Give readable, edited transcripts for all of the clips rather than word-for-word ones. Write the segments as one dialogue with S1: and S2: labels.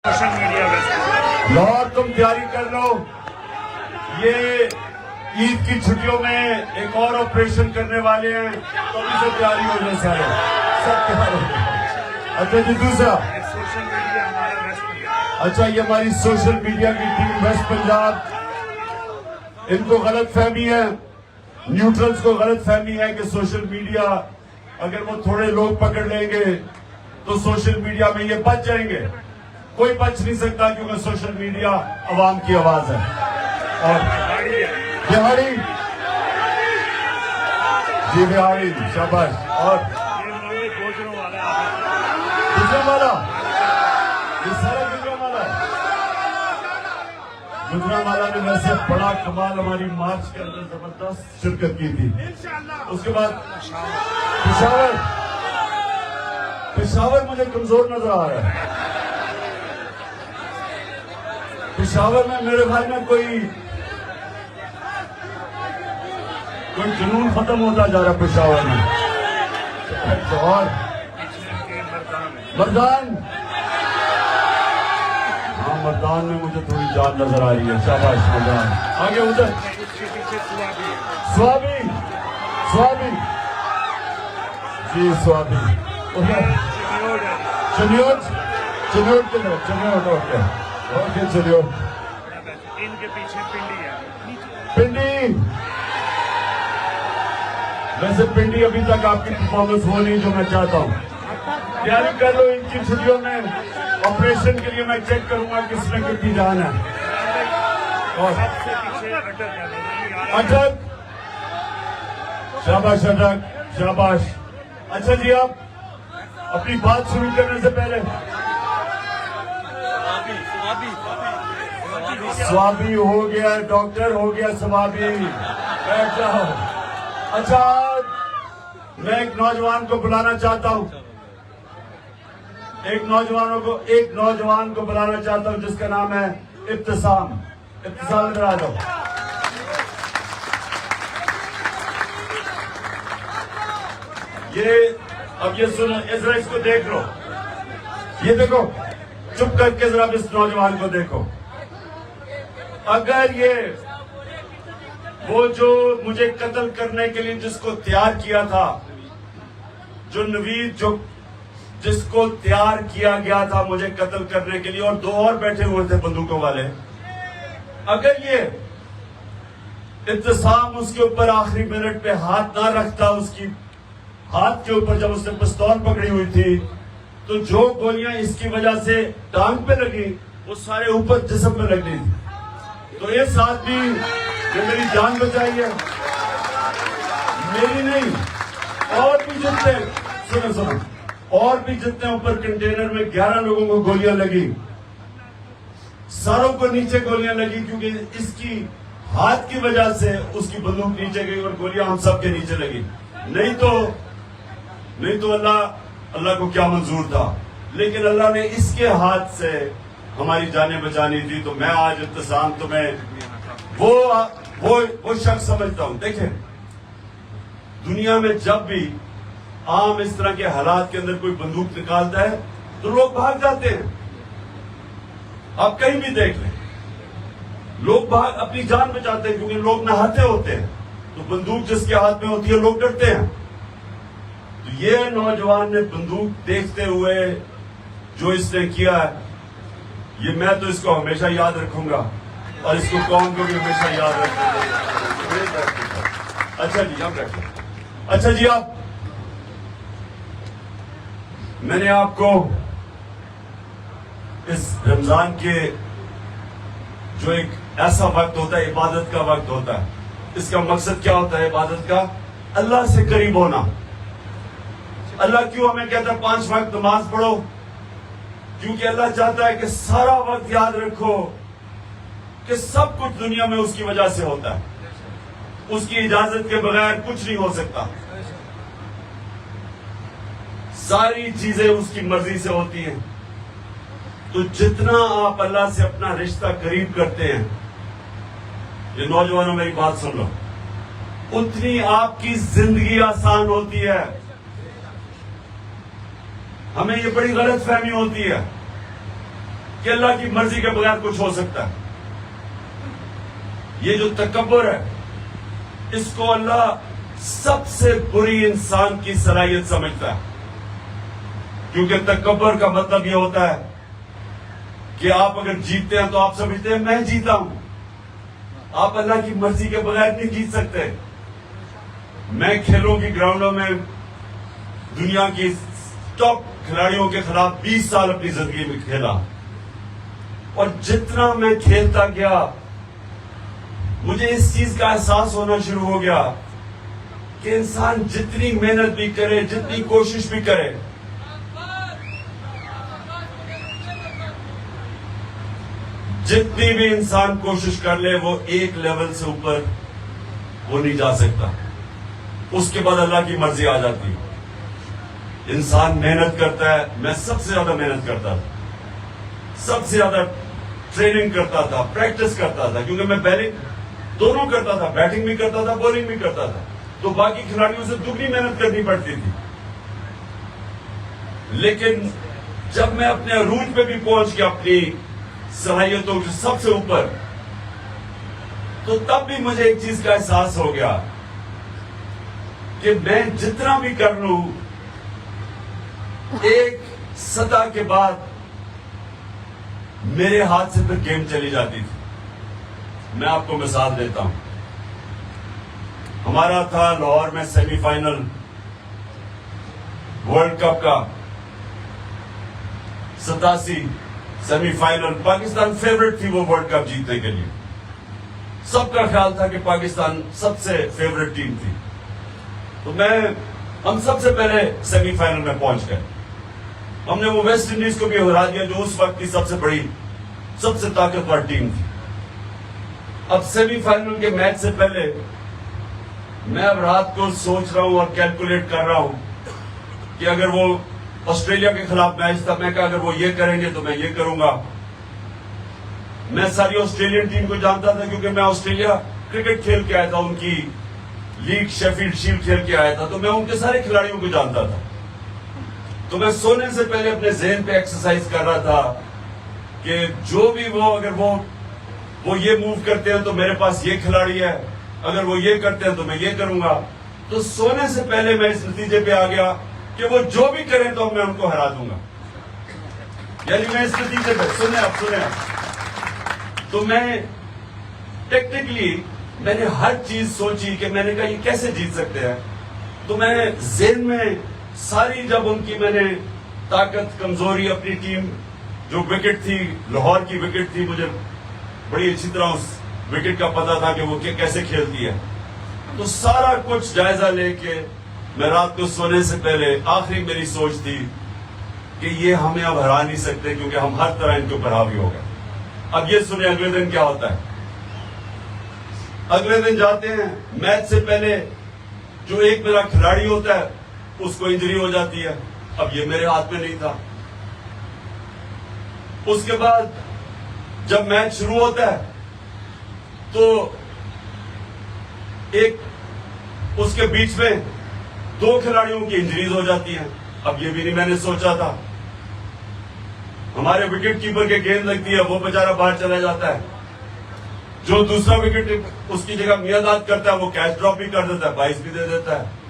S1: Social media में
S2: लाहौर तुम तैयारी कर लो। ये ईद की छुट्टियों में एक और ऑपरेशन करने वाले हैं, तो अभी से तैयारी हो जाए सारे, सब तैयार हो जाए। अच्छा जी, दूसरा
S1: सोशल मीडिया हमारा वेस्ट पंजाब।
S2: अच्छा, ये हमारी सोशल मीडिया की टीम वेस्ट पंजाब, इनको गलत फहमी है, न्यूट्रल्स को गलत फहमी है कि सोशल मीडिया अगर वो थोड़े लोग पकड़ लेंगे तो सोशल मीडिया में ये बच जाएंगे। कोई बच नहीं सकता, क्योंकि सोशल मीडिया अवाम की आवाज है। और बिहारी जी, बिहारी शाबाश। और
S1: गुजरों वाला
S2: गुजरांवाला, ये सारा गुजरांवाला, गुजरांवाला ने वैसे बड़ा कमाल हमारी मार्च के अंदर जबरदस्त शिरकत की थी। उसके बाद पेशावर मुझे कमजोर नजर आ रहा है। पेशावर में मेरे ख्याल में कोई जुनून खत्म होता जा रहा पेशावर में। और मर्दान, हाँ मर्दान में मुझे थोड़ी जान नजर आ रही है। शाबाश मर्दान। आगे उधर स्वाबी, स्वाबी जी, स्वाबी उधर चनियोट, चनियोट के तरफ, चनियोट ओके चलियो।
S1: इनके पीछे पिंडी है,
S2: पिंडी, वैसे पिंडी अभी तक आपकी परफॉर्मेंस हो नहीं जो मैं चाहता हूँ। तैयारी कर लो, इनकी छुट्टियों में ऑपरेशन के लिए मैं चेक करूंगा किसने कितनी जान है। और
S1: सबसे पीछे
S2: अटक, शाबाश अटक, शाबाश। अच्छा जी, आप अपनी बात शुरू करने से पहले स्वाबी हो गया, डॉक्टर हो गया, स्वाबी बैठ जाओ। अच्छा, मैं एक नौजवान को बुलाना चाहता हूं, एक नौजवान को बुलाना चाहता हूं जिसका नाम है इब्तिसाम। इब्तिसाम इधर आ जाओ। अब ये सुनो, जरा इसको देख लो, ये देखो, चुप करके जरा इस नौजवान को देखो। अगर ये वो जो मुझे कत्ल करने के लिए जिसको तैयार किया था, जो नवीद, जो जिसको तैयार किया गया था मुझे कत्ल करने के लिए, और दो और बैठे हुए थे बंदूकों वाले, अगर ये इब्तिसाम उसके ऊपर आखिरी मिनट पे हाथ ना रखता, उसकी हाथ के ऊपर जब उसने पिस्तौल पकड़ी हुई थी, तो जो गोलियां इसकी वजह से टांग पे लगी वो सारे ऊपर जिस्म पे लग गई थी। तो ये साथ भी ये मेरी जान बचाई है, मेरी नहीं, और भी जितने सुनो और भी जितने ऊपर कंटेनर में 11 लोगों को गोलियां लगी, सारों को नीचे गोलियां लगी, क्योंकि इसकी हाथ की वजह से उसकी बंदूक नीचे गई और गोलियां हम सबके नीचे लगी। नहीं तो अल्लाह को क्या मंजूर था, लेकिन अल्लाह ने इसके हाथ से हमारी जानें बचानी थी। तो मैं आज इब्तिसाम तुम्हें वो शख्स समझता हूं। देखें, दुनिया में जब भी आम इस तरह के हालात के अंदर कोई बंदूक निकालता है तो लोग भाग जाते हैं। आप कहीं भी देख लें, लोग भाग अपनी जान बचाते हैं, क्योंकि लोग नहाते होते हैं, तो बंदूक जिसके हाथ में होती है लोग डरते हैं। तो ये नौजवान ने बंदूक देखते हुए जो इसने किया है, ये मैं तो इसको हमेशा याद रखूंगा, और इसको कौम को भी हमेशा याद रखूंगा। अच्छा जी, आप रखें। अच्छा जी, मैंने आपको इस रमजान के जो एक ऐसा वक्त होता है, इबादत का वक्त होता है, इसका मकसद क्या होता है इबादत का? अल्लाह से करीब होना। अल्लाह क्यों हमें कहता है 5 वक्त नमाज पढ़ो? क्योंकि अल्लाह चाहता है कि सारा वक्त याद रखो कि सब कुछ दुनिया में उसकी वजह से होता है, उसकी इजाजत के बगैर कुछ नहीं हो सकता, सारी चीजें उसकी मर्जी से होती हैं। तो जितना आप अल्लाह से अपना रिश्ता करीब करते हैं, ये नौजवानों मेरी बात सुन लो, उतनी आपकी जिंदगी आसान होती है। हमें ये बड़ी गलत फहमी होती है कि अल्लाह की मर्जी के बगैर कुछ हो सकता है। ये जो तकब्बुर है, इसको अल्लाह सबसे बुरी इंसान की सलाहियत समझता है, क्योंकि तकब्बुर का मतलब यह होता है कि आप अगर जीतते हैं तो आप समझते हैं मैं जीता हूं। आप अल्लाह की मर्जी के बगैर नहीं जीत सकते। मैं खेलों की ग्राउंडों में दुनिया की टॉप खिलाड़ियों के खिलाफ 20 साल अपनी जिंदगी में खेला, और जितना मैं खेलता गया मुझे इस चीज का एहसास होना शुरू हो गया कि इंसान जितनी मेहनत भी करे, जितनी कोशिश भी करे, जितनी भी इंसान कोशिश कर ले, वो एक लेवल से ऊपर वो नहीं जा सकता। उसके बाद अल्लाह की मर्जी आ जाती है। इंसान मेहनत करता है। मैं सबसे ज्यादा मेहनत करता था, सबसे ज्यादा ट्रेनिंग करता था, प्रैक्टिस करता था, क्योंकि मैं बैटिंग दोनों करता था, बैटिंग भी करता था, बॉलिंग भी करता था, तो बाकी खिलाड़ियों से दुगनी मेहनत करनी पड़ती थी। लेकिन जब मैं अपने अरूज पे भी पहुंच गया, अपनी सलाहियतों के सबसे ऊपर, तो तब भी मुझे एक चीज का एहसास हो गया कि मैं जितना भी कर लूं, एक सतह के बाद मेरे हाथ से फिर गेम चली जाती थी। मैं आपको मिसाल देता हूं। हमारा था लाहौर में सेमीफाइनल वर्ल्ड कप का, 87 सेमीफाइनल। पाकिस्तान फेवरेट थी वो वर्ल्ड कप जीतने के लिए। सबका ख्याल था कि पाकिस्तान सबसे फेवरेट टीम थी। तो हम सबसे पहले सेमीफाइनल में पहुंच गए। हमने वो वेस्ट इंडीज को भी हरा दिया, जो उस वक्त की सबसे बड़ी, सबसे ताकतवर टीम थी। अब सेमीफाइनल के मैच से पहले मैं अब रात को सोच रहा हूं और कैलकुलेट कर रहा हूं कि अगर वो ऑस्ट्रेलिया के खिलाफ मैच था, मैं कहा अगर वो ये करेंगे तो मैं ये करूंगा। मैं सारी ऑस्ट्रेलियन टीम को जानता था, क्योंकि मैं ऑस्ट्रेलिया क्रिकेट खेल के आया था, उनकी लीग शेफील्ड शील्ड खेल के आया था, तो मैं उनके सारे खिलाड़ियों को जानता था। तो मैं सोने से पहले अपने ज़हन पे एक्सरसाइज कर रहा था कि जो भी वो, अगर वो ये मूव करते हैं तो मेरे पास ये खिलाड़ी है, अगर वो ये करते हैं तो मैं ये करूंगा। तो सोने से पहले मैं इस नतीजे पे आ गया कि वो जो भी करें तो मैं उनको हरा दूंगा। यानी मैं इस नतीजे पे, सुने आप। तो मैं टेक्निकली मैंने हर चीज सोची कि मैंने कहा ये कैसे जीत सकते हैं। तो मैं ज़हन में सारी, जब उनकी मैंने ताकत, कमजोरी, अपनी टीम जो विकेट थी, लाहौर की विकेट थी, मुझे बड़ी अच्छी तरह उस विकेट का पता था कि वो कैसे खेलती है। तो सारा कुछ जायजा लेके मैं रात को सोने से पहले, आखिरी मेरी सोच थी कि ये हमें अब हरा नहीं सकते, क्योंकि हम हर तरह इनके ऊपर हावी हो गए। अब ये सुने अगले दिन क्या होता है। अगले दिन जाते हैं, मैच से पहले जो एक मेरा खिलाड़ी होता है उसको इंजरी हो जाती है। अब ये मेरे हाथ में नहीं था। उसके बाद जब मैच शुरू होता है तो एक उसके बीच में 2 खिलाड़ियों की इंजरीज हो जाती हैं। अब ये भी नहीं मैंने सोचा था। हमारे विकेट कीपर के गेंद लगती है, वो बेचारा बाहर चला जाता है। जो दूसरा विकेट उसकी जगह मियादाद करता है, वो कैच ड्रॉप भी कर देता है, 22 भी दे देता है।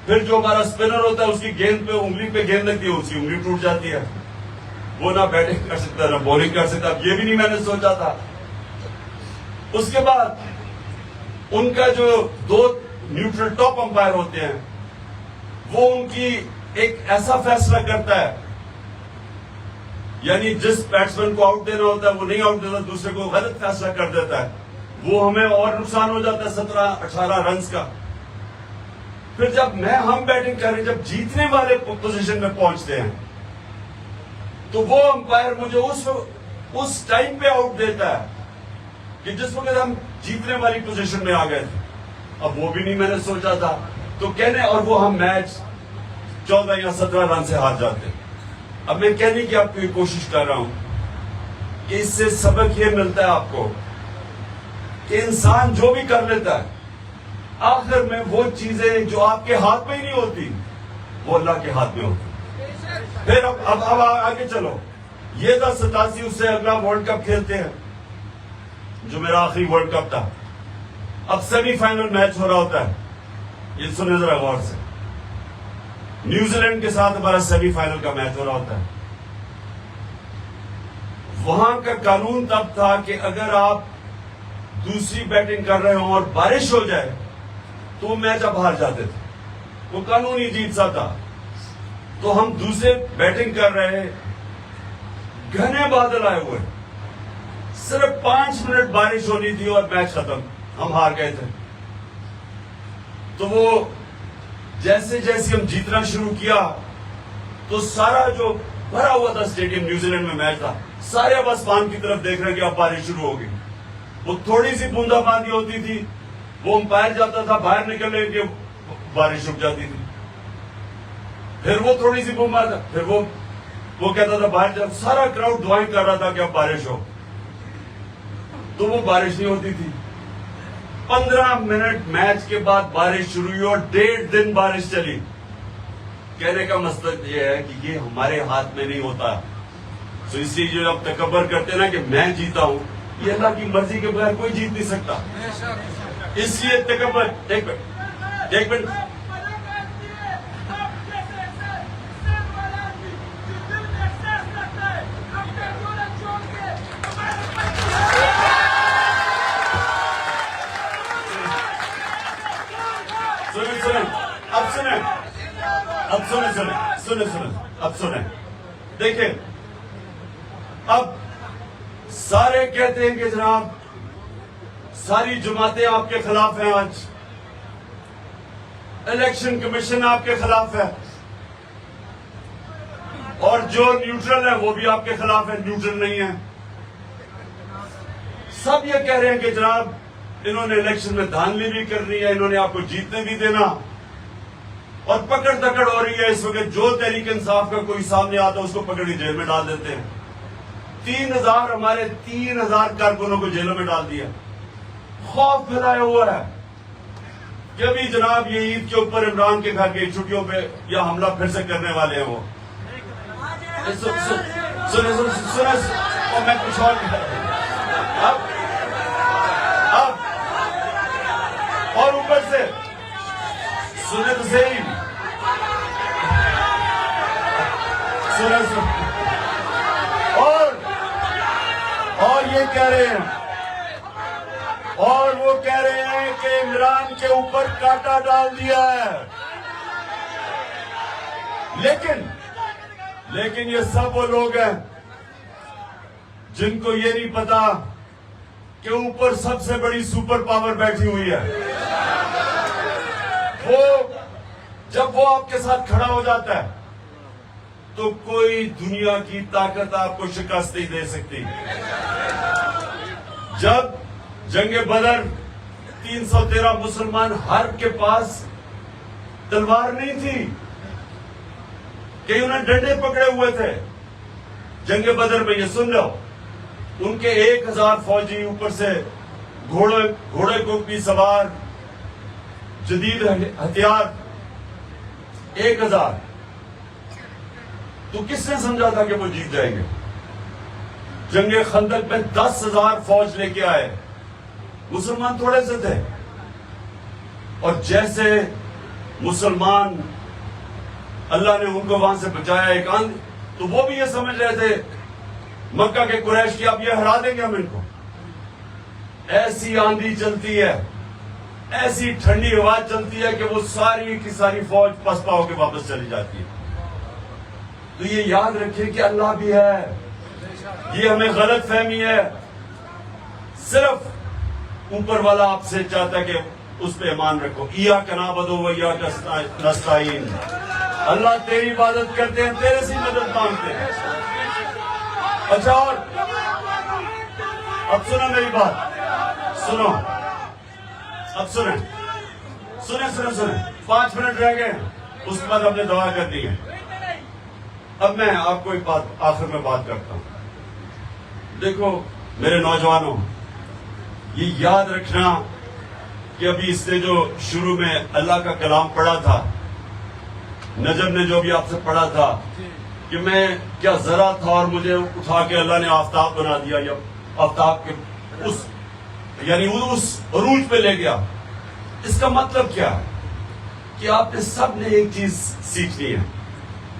S2: फिर जो हमारा स्पिनर होता है, उसकी गेंद पे, उंगली पे गेंद लगती है, उसकी उंगली टूट जाती है। वो ना बैटिंग कर सकता ना बॉलिंग कर सकता। अब ये भी नहीं मैंने सोचा था। उसके बाद उनका जो 2 न्यूट्रल टॉप अंपायर होते हैं, वो उनकी एक ऐसा फैसला करता है, यानी जिस बैट्समैन को आउट देना होता है वो नहीं आउट देता, दूसरे को गलत फैसला कर देता है। वो हमें और नुकसान हो जाता है 17-18 रन का। फिर जब हम बैटिंग कर रहे, जब जीतने वाले पोजीशन में पहुंचते हैं, तो वो अंपायर मुझे उस टाइम पे आउट देता है कि जिस वक्त हम जीतने वाली पोजीशन में आ गए थे। अब वो भी नहीं मैंने सोचा था। तो कहने, और वो हम मैच 14 या 17 रन से हार जाते। अब मैं कहने की आपको कोशिश कर रहा हूं कि इससे सबक ये मिलता है आपको कि इंसान जो भी कर लेता है, आखिर में वो चीजें जो आपके हाथ में ही नहीं होती, वो अल्लाह के हाथ में होती। फिर अब आगे चलो। ये था 87, उससे अगला वर्ल्ड कप खेलते हैं, जो मेरा आखिरी वर्ल्ड कप था। अब सेमीफाइनल मैच हो रहा होता है, ये सुने जरा गौर से। न्यूजीलैंड के साथ हमारा सेमीफाइनल का मैच हो रहा होता है। वहां का कानून तब था कि अगर आप दूसरी बैटिंग कर रहे हो और बारिश हो जाए तो वो मैच आप हार जाते थे, वो कानूनी जीत सा था। तो हम दूसरे बैटिंग कर रहे हैं, घने बादल आए हुए, सिर्फ 5 मिनट बारिश होनी थी और मैच खत्म, हम हार गए थे। तो वो जैसे जैसे हम जीतना शुरू किया तो सारा जो भरा हुआ था स्टेडियम, न्यूजीलैंड में मैच था, सारे अब आसमान की तरफ देख रहे हैं कि अब बारिश शुरू होगी। वो थोड़ी सी बूंदाबांदी होती थी, वो अंपायर जाता था बाहर निकलने के, बारिश रुक जाती थी। फिर वो थोड़ी सी बूंदाबांदी, फिर वो कहता था बाहर जा, सारा क्राउड दुआएं कर रहा था कि अब बारिश हो, तो वो बारिश नहीं होती थी। 15 मिनट मैच के बाद बारिश शुरू हुई और 1.5 दिन बारिश चली। कहने का मतलब ये है कि ये हमारे हाथ में नहीं होता। तो इसलिए जो आप तकब्बर करते ना कि मैं जीता हूं, ये अल्लाह की मर्जी के बगैर कोई जीत नहीं सकता। इसलिए तकब्बर, एक मिनट सुने। देखिए, अब सारे कहते हैं कि जनाब सारी जमातें आपके खिलाफ हैं, आज इलेक्शन कमीशन आपके खिलाफ है, और जो न्यूट्रल है वो भी आपके खिलाफ है, न्यूट्रल नहीं है। सब ये कह रहे हैं कि जनाब इन्होंने इलेक्शन में धांधली भी करनी है, इन्होंने आपको जीतने भी देना, और पकड़ दकड़ हो रही है इस वक्त। जो तहरीक इंसाफ का कोई सामने आता है उसको पकड़ के जेल में डाल देते हैं। 3000 हमारे 3000 कारकुनों को जेलों में डाल दिया। खौफ फैलाया हुआ है कि अभी जनाब ये ईद के ऊपर इमरान के घर की छुट्टियों पे या हमला फिर से करने वाले हैं। वो सुने और मैं कुछ और अब और ऊपर से सुने तो सही, सुने और ये कह रहे हैं, और वो कह रहे हैं कि इमरान के ऊपर कांटा डाल दिया है। लेकिन ये सब वो लोग हैं जिनको ये नहीं पता कि ऊपर सबसे बड़ी सुपर पावर बैठी हुई है। वो जब वो आपके साथ खड़ा हो जाता है तो कोई दुनिया की ताकत आपको शिकस्त नहीं दे सकती। जब जंगे बदर 313 मुसलमान हर के पास तलवार नहीं थी, कई उन्हें डंडे पकड़े हुए थे। जंगे बदर में ये सुन लो, उनके 1000 फौजी, ऊपर से घोड़े को भी सवार, जदीद हथियार 1000। तो किसने समझा था कि वो जीत जाएंगे? जंगे खंदक में 10,000 फौज लेके आए, मुसलमान थोड़े से थे, और जैसे मुसलमान अल्लाह ने उनको वहां से बचाया एक आंधी, तो वो भी ये समझ रहे थे मक्का के कुरैश की, अब ये हरा देंगे हम इनको। ऐसी आंधी चलती है, ऐसी ठंडी हवा चलती है कि वो सारी की सारी फौज पसपा होकर वापस चली जाती है। तो ये याद रखिए कि अल्लाह भी है, ये हमें गलत फहमी है। सिर्फ ऊपर वाला आपसे चाहता है कि उस पे ईमान रखो। इय्याका नअबुदु व इय्याका नस्तईन, अल्लाह तेरी इबादत करते हैं, तेरे से मदद मांगते हैं। अच्छा, और अब सुनो मेरी बात, सुनो, अब सुने 5 मिनट रह गए, उसके बाद हमने दवा कर दी है। अब मैं आपको एक बात आखिर में बात करता हूं। देखो मेरे नौजवानों, ये याद रखना कि अभी इसने जो शुरू में अल्लाह का कलाम पढ़ा था, नजम ने जो भी आपसे पढ़ा था, कि मैं क्या जरा था और मुझे उठा के अल्लाह ने आफताब बना दिया, या आफताब के उस यानी उस अरूज पे ले गया। इसका मतलब क्या है कि आपने सब ने एक चीज सीखनी है।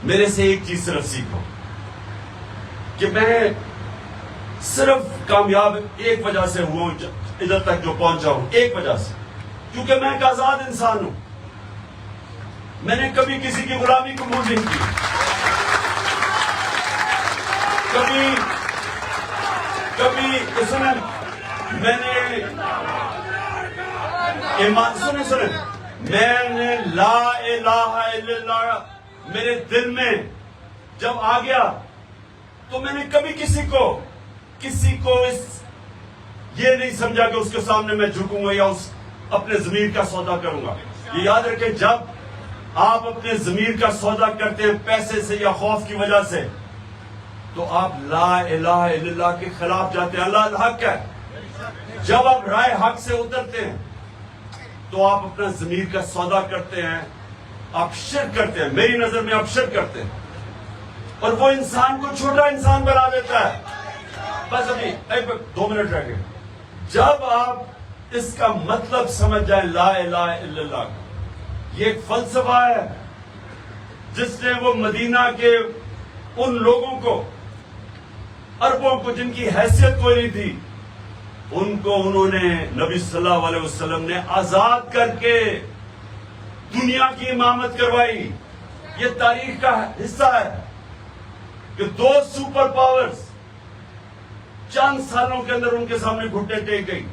S2: मेरे से एक चीज सिर्फ सीखो कि मैं सिर्फ कामयाब एक वजह से हुआ हूं, इधर तक जो पहुंचा हूं, एक वजह से, क्योंकि मैं एक आजाद इंसान हूं। मैंने कभी किसी की गुलामी कबूल नहीं की, कभी सुने, मैंने ईमान सुने मैंने ला इलाहा इल्लल्लाह मेरे दिल में जब आ गया तो मैंने कभी किसी को ये नहीं समझा कि उसके सामने मैं झुकूंगा या उस अपने ज़मीर का सौदा करूंगा। ये याद रखें, जब आप अपने ज़मीर का सौदा करते हैं पैसे से या खौफ की वजह से, तो आप ला इलाहा इल्लल्लाह के खिलाफ जाते हैं। अल्लाह हक है। जब आप राय हक से उतरते हैं तो आप अपना ज़मीर का सौदा करते हैं, आप शिर्क करते हैं। मेरी नजर में आप शिर्क करते हैं और वो इंसान को छोटा इंसान बना देता है। बस अभी 2 मिनट रह गए। जब आप इसका मतलब समझ जाए ला इलाहा इल्लल्लाह का, ये एक फलसफा है जिसने वो मदीना के उन लोगों को, अरबों को जिनकी हैसियत कोई नहीं थी, उनको उन्होंने नबी सल्लल्लाहु अलैहि वसल्लम ने आजाद करके दुनिया की इमामत करवाई। ये तारीख का हिस्सा है कि 2 सुपर पावर्स चंद सालों के अंदर उनके सामने घुटने टेक गई,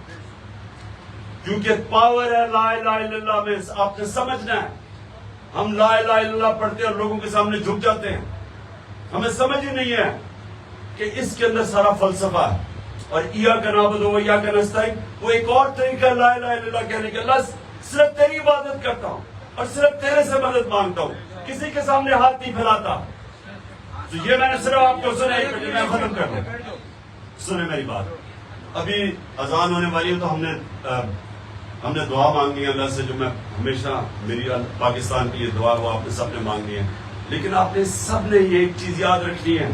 S2: क्योंकि पावर है ला इलाहा इल्लल्लाह में। आपने समझना है, हम ला इलाहा इल्लल्लाह पढ़ते हैं और लोगों के सामने झुक जाते हैं। हमें समझ ही नहीं है कि इसके अंदर सारा फलसफा है। और इया का नाबुदु व इया का नस्तईन, वो एक और तरीका ला इलाहा इल्लल्लाह कहने का। अल्लाह सिर्फ तेरी इबादत करता हूं और सिर्फ तेरे से मदद मांगता हूं, किसी के सामने हाथ नहीं फैलाता। तो ये मैंने सिर्फ आपको सुना, मैं खत्म कर दूं। सुने मेरी बात, अभी अजान होने वाली है, तो हमने दुआ मांगनी है अल्लाह से, जो मैं हमेशा मेरी पाकिस्तान की ये दुआ वो आपने सबने मांगनी है। लेकिन आपने सबने ये एक चीज याद रखनी है,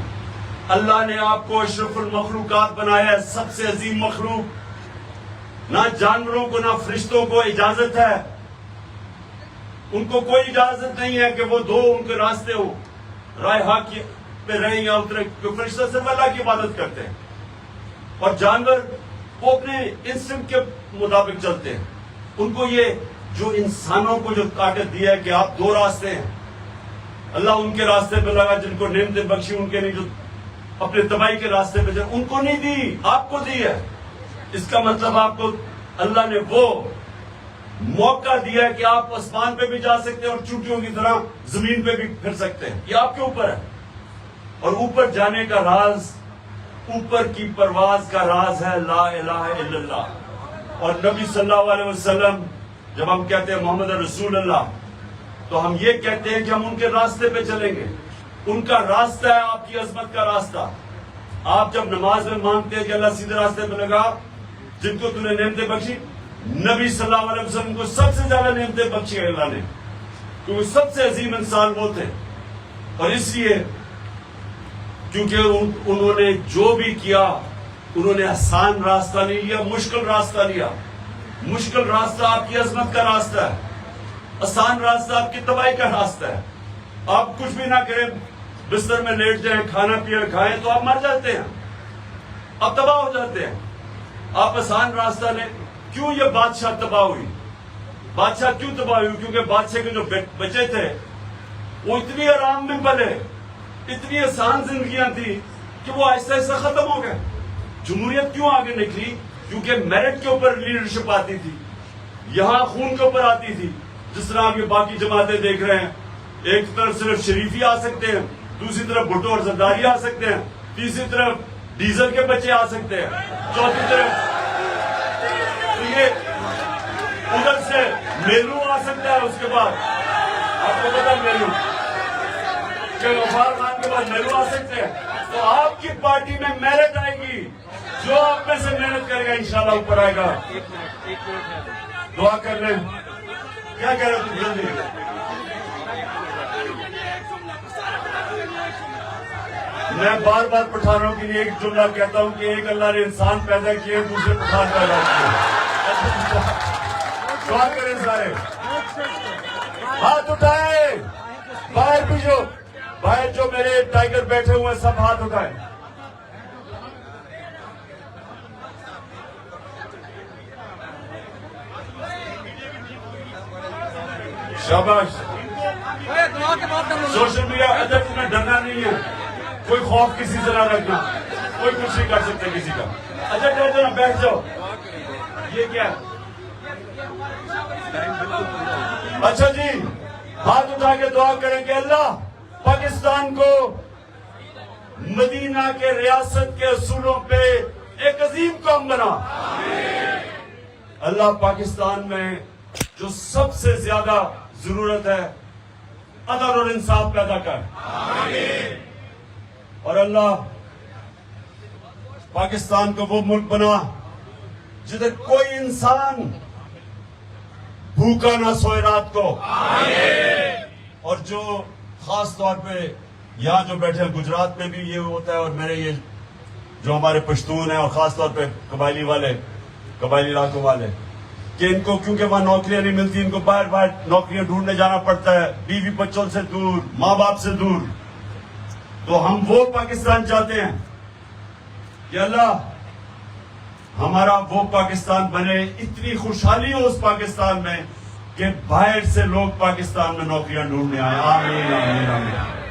S2: अल्लाह ने आपको अशरफुल मखलूकात बनाया है, सबसे अजीम मखलूक। ना जानवरों को ना फरिश्तों को इजाजत है, उनको कोई इजाजत नहीं है कि वो दो उनके रास्ते हो, राय हक पे रहे या उतरे। क्योंकि फरिश्ते सिर्फ अल्लाह की इबादत करते हैं और जानवर वो अपने इंस्टिंक्ट के मुताबिक चलते हैं। उनको ये जो इंसानों को जो ताकत दिया है कि आप 2 रास्ते हैं, अल्लाह उनके रास्ते पे लगा जिनको नेमतें बख्शी, उनके नहीं जो अपने तबाही के रास्ते पे चले, उनको नहीं दी, आपको दी है। इसका मतलब आपको अल्लाह ने वो मौका दिया है कि आप आसमान पे भी जा सकते हैं और चूंटियों की तरह जमीन पे भी फिर सकते हैं। ये आपके ऊपर है। और ऊपर जाने का राज, ऊपर की परवाज का राज है ला इलाहा इल्लल्लाह। और नबी सल्लल्लाहु अलैहि वसल्लम, जब हम कहते हैं मोहम्मद रसूल अल्लाह, तो हम ये कहते हैं कि हम उनके रास्ते पे चलेंगे। उनका रास्ता है आपकी अजमत का रास्ता। आप जब नमाज में मांगते हैं कि अल्लाह सीधे रास्ते पे लगा, जिनको तूने नेमतें बख्शी, नबी सल्लल्लाहु अलैहि वसल्लम को सबसे ज्यादा नेमतें बख्शी है अल्लाह ने, क्योंकि सबसे अजीम इंसान वो थे। और इसलिए क्योंकि उन्होंने जो भी किया, उन्होंने आसान रास्ता नहीं लिया, मुश्किल रास्ता लिया। मुश्किल रास्ता आपकी अजमत का रास्ता है, आसान रास्ता आपकी तबाही का रास्ता है। आप कुछ भी ना करें, बिस्तर में लेट जाएं, खाना पिया खाएं, तो आप मर जाते हैं, आप तबाह हो जाते हैं। आप आसान रास्ता लें। क्यों ये बादशाह तबाह हुई? बादशाह क्यों तबाह हुई? क्योंकि बादशाह के जो बच्चे थे वो इतनी आराम में पले, इतनी आसान जिंदगियां थी कि वो आहिस्ता आहिस्ता खत्म हो गए। जमहूरियत क्यों आगे निकली? क्योंकि मेरिट के ऊपर लीडरशिप आती थी, यहां खून के ऊपर आती थी। जिस तरह आप ये बाकी जमातें देख रहे हैं, एक तरफ सिर्फ शरीफी आ सकते हैं, दूसरी तरफ भुट्टो और जरदारी आ सकते हैं, तीसरी तरफ डीजल के बच्चे आ सकते हैं, चौथी तरफ तो ये उधर से मेलू आ सकता है। उसके बाद आपको पता मेलू कि गफार खान के बाद मेलू आ सकते हैं। तो आपकी पार्टी में मेरिट आएगी, जो आप में से मेहनत करेगा इंशाल्लाह ऊपर आएगा। दुआ कर लें। क्या कह रहे हो तुम? जल्दी मैं बार बार पठानों के लिए एक जुमला कहता हूं कि एक अल्लाह ने इंसान पैदा किए, दूसरे पठान पैदा किए। दुआ करें सारे, हाथ उठाए, बाहर भी जो बाहर जो मेरे टाइगर बैठे हुए हैं सब हाथ उठाए। शाबाश। सोशल मीडिया अदब में डरना नहीं है, कोई खौफ किसी से ना रखना, कोई कुछ नहीं कर सकता किसी का। अच्छा डर जाना, बैठ जाओ। ये क्या है? अच्छा जी, हाथ उठा के दुआ करें कि अल्लाह पाकिस्तान को मदीना के रियासत के असूलों पे एक अजीम कौम बना। अल्लाह पाकिस्तान में जो सबसे ज्यादा जरूरत है अदल और इंसाफ पैदा कर। और अल्लाह पाकिस्तान को वो मुल्क बना जिधर कोई इंसान भूखा ना सोए रात को। और जो खास तौर पे यहाँ जो बैठे हैं गुजरात में भी ये होता है, और मेरे ये जो हमारे पश्तून हैं और खास तौर पे कबायली वाले, कबायली इलाकों वाले, कि इनको क्योंकि वहां नौकरियां नहीं मिलती, इनको बाहर बाहर नौकरियां ढूंढने जाना पड़ता है, बीवी बच्चों से दूर, माँ बाप से दूर। तो हम वो पाकिस्तान चाहते हैं कि अल्लाह हमारा वो पाकिस्तान बने, इतनी खुशहाली हो उस पाकिस्तान में कि बाहर से लोग पाकिस्तान में नौकरियां ढूंढने आए। आमीन आमीन आमीन।